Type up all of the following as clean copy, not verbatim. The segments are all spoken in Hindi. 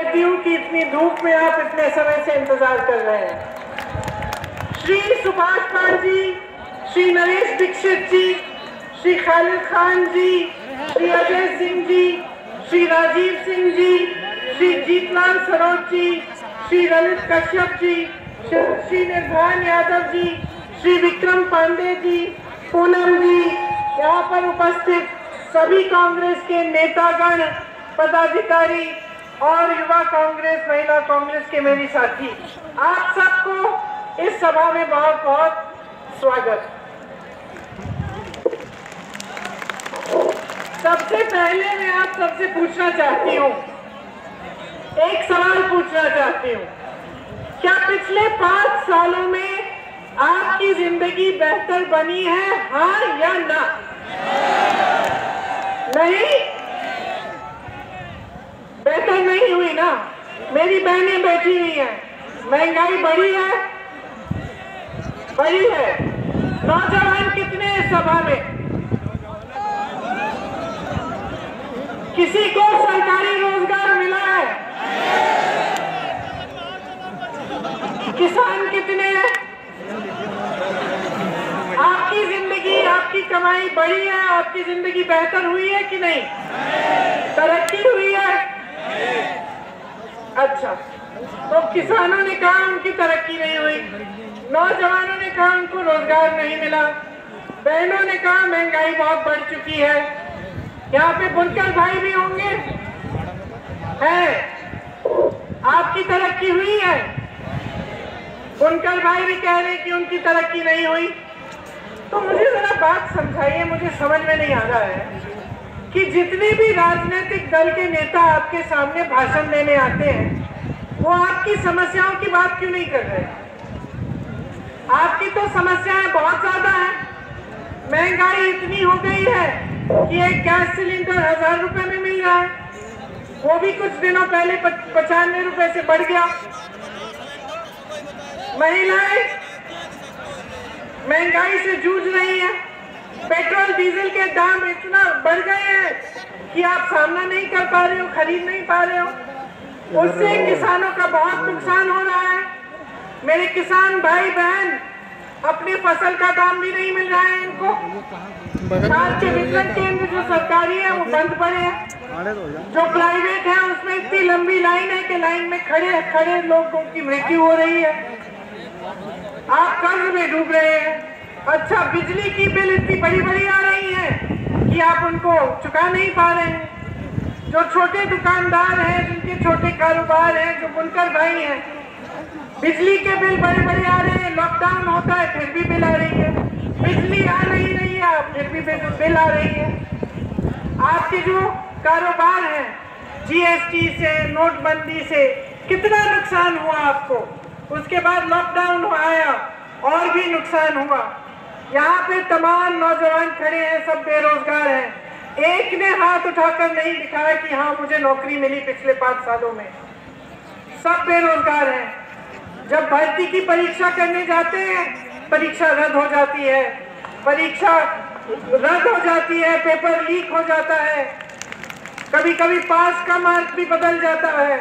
लेती हूँ कि इतनी धूप में आप इतने समय से इंतजार कर रहे हैं। श्री सुभाष पाल जी, श्री नरेश दीक्षित जी, श्री खालिद खान जी, श्री अजय सिंह जी, श्री राजीव सिंह जी, श्री जीतलाल सरोज जी, श्री ललित कश्यप जी, श्री निर्भय यादव जी, श्री विक्रम पांडे जी, पूनम जी, यहाँ पर उपस्थित सभी कांग्रेस के नेतागण, पदाधिकारी और युवा कांग्रेस, महिला कांग्रेस के मेरी साथी, आप सबको इस सभा में बहुत बहुत स्वागत। सबसे पहले मैं आप सबसे पूछना चाहती हूँ, एक सवाल पूछना चाहती हूँ, क्या पिछले 5 सालों में आपकी जिंदगी बेहतर बनी है, हाँ या ना? नहीं, बेहतर नहीं हुई ना। मेरी बहनें बैठी हुई हैं, महंगाई बढ़ी है, बढ़ी है। नौजवान कितने हैं सभा में? किसी को सरकारी रोजगार मिला है? किसान कितने हैं? आपकी जिंदगी, आपकी कमाई बढ़ी है? आपकी जिंदगी बेहतर हुई है कि नहीं? तरक्की हुई है? अच्छा, तो किसानों ने कहा उनकी तरक्की नहीं हुई, नौजवानों ने कहा उनको रोजगार नहीं मिला, बहनों ने कहा महंगाई बहुत बढ़ चुकी है। यहाँ पे बुनकर भाई भी होंगे, हैं? आपकी तरक्की हुई है? बुनकर भाई भी कह रहे हैं कि उनकी तरक्की नहीं हुई। तो मुझे जरा बात समझाइए, मुझे समझ में नहीं आ रहा है कि जितने भी राजनीतिक दल के नेता आपके सामने भाषण देने आते हैं, वो आपकी समस्याओं की बात क्यों नहीं कर रहे? आपकी तो समस्याएं बहुत ज्यादा हैं। महंगाई इतनी हो गई है कि एक गैस सिलेंडर 1000 रुपए में मिल रहा है, वो भी कुछ दिनों पहले 95 रुपए से बढ़ गया। महिलाएं महंगाई से जूझ रही हैं, पेट्रोल डीजल के दाम इतना बढ़ गए हैं कि आप सामना नहीं कर पा रहे हो, खरीद नहीं पा रहे हो। उससे किसानों का बहुत नुकसान हो रहा है। मेरे किसान भाई बहन, अपनी फसल का दाम भी नहीं मिल रहा है इनको। खाद के वितरण केंद्र जो सरकारी है वो बंद पड़े हैं, जो प्राइवेट है उसमें इतनी लंबी लाइन है कि लाइन में खड़े खड़े लोगों की मृत्यु हो रही है। आप कर्ज में डूब रहे हैं। अच्छा, बिजली की बिल इतनी बड़ी बड़ी आ रही है कि आप उनको चुका नहीं पा रहे हैं। जो छोटे दुकानदार हैं, जिनके छोटे कारोबार हैं, जो बुनकर भाई हैं, बिजली के बिल बड़े बड़े आ रहे हैं। लॉकडाउन होता है फिर भी बिल आ रही है, बिजली आ नहीं रही है फिर भी बिल आ रही है। आपके जो कारोबार है, जीएसटी से, नोटबंदी से कितना नुकसान हुआ आपको। उसके बाद लॉकडाउन आया और भी नुकसान हुआ। यहाँ पे तमाम नौजवान खड़े हैं, सब बेरोजगार हैं। एक ने हाथ उठाकर नहीं दिखाया कि हाँ मुझे नौकरी मिली पिछले 5 सालों में। सब बेरोजगार हैं। जब भर्ती की परीक्षा करने जाते हैं, परीक्षा रद्द हो जाती है, परीक्षा रद्द हो जाती है, पेपर लीक हो जाता है, कभी कभी पास का मार्क भी बदल जाता है।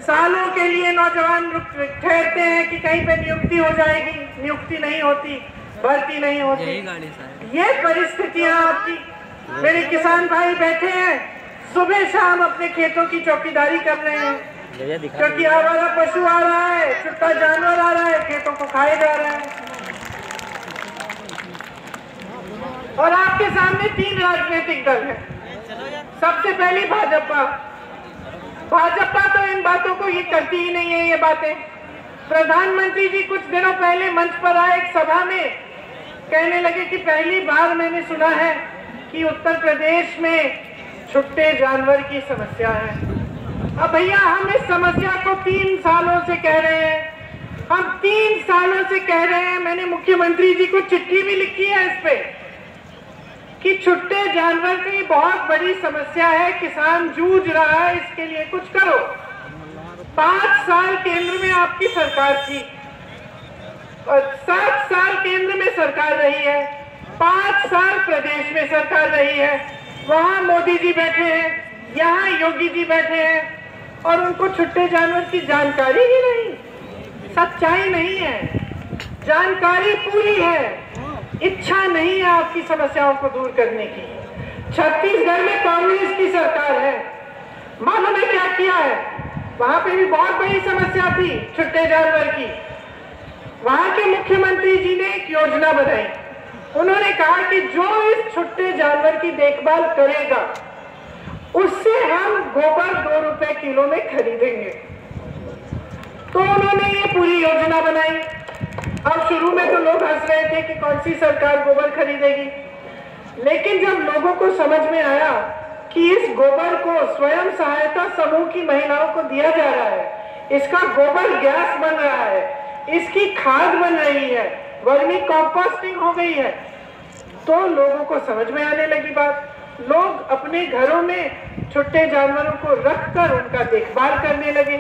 सालों के लिए नौजवान ठहरते हैं कि कहीं पे नियुक्ति हो जाएगी, नियुक्ति नहीं होती, भर्ती नहीं होती। ये परिस्थितियां आपकी। मेरे किसान भाई बैठे हैं, सुबह शाम अपने खेतों की चौकीदारी कर रहे हैं, क्योंकि आवारा पशु आ रहा है, छुट्टा जानवर आ रहा है, खेतों को खाए जा रहा है। और आपके सामने 3 राजनीतिक दल है। सबसे पहली भाजपा। भाजपा तो इन बातों को ये करती ही नहीं है। ये बातें प्रधानमंत्री जी कुछ दिनों पहले मंच पर आए एक सभा में, कहने लगे कि पहली बार मैंने सुना है कि उत्तर प्रदेश में छुट्टे जानवर की समस्या है। अब भैया, हम इस समस्या को 3 सालों से कह रहे हैं, हम 3 सालों से कह रहे हैं। मैंने मुख्यमंत्री जी को चिट्ठी भी लिखी है इस पे कि छुट्टे जानवर की बहुत बड़ी समस्या है, किसान जूझ रहा है, इसके लिए कुछ करो। 5 साल केंद्र में आपकी सरकार थी और 7 साल केंद्र में सरकार रही है, 5 साल प्रदेश में सरकार रही है। वहां मोदी जी बैठे हैं, यहाँ योगी जी बैठे हैं। और उनको छुट्टे जानवर की जानकारी ही नहीं। सच्चाई नहीं है, जानकारी पूरी है, इच्छा नहीं है आपकी समस्याओं को दूर करने की। छत्तीसगढ़ में कांग्रेस की सरकार है, मालूम है क्या किया है? वहां पे भी बहुत बड़ी समस्या थी छुट्टे जानवर की। वहां के मुख्यमंत्री जी ने एक योजना बनाई। उन्होंने कहा कि जो इस छुट्टे जानवर की देखभाल करेगा उससे हम गोबर 2 रुपए किलो में खरीदेंगे। तो उन्होंने ये पूरी योजना बनाई। अब शुरू में तो लोग हंस रहे थे कि कौन सी सरकार गोबर खरीदेगी, लेकिन जब लोगों को समझ में आया कि इस गोबर को स्वयं सहायता समूह की महिलाओं को दिया जा रहा है, इसका गोबर गैस बन रहा है, इसकी खाद बन रही है, वर्मी कंपोस्टिंग हो गई है, तो लोगों को समझ में आने लगी बात। लोग अपने घरों में छुट्टे जानवरों को रखकर उनका देखभाल करने लगे।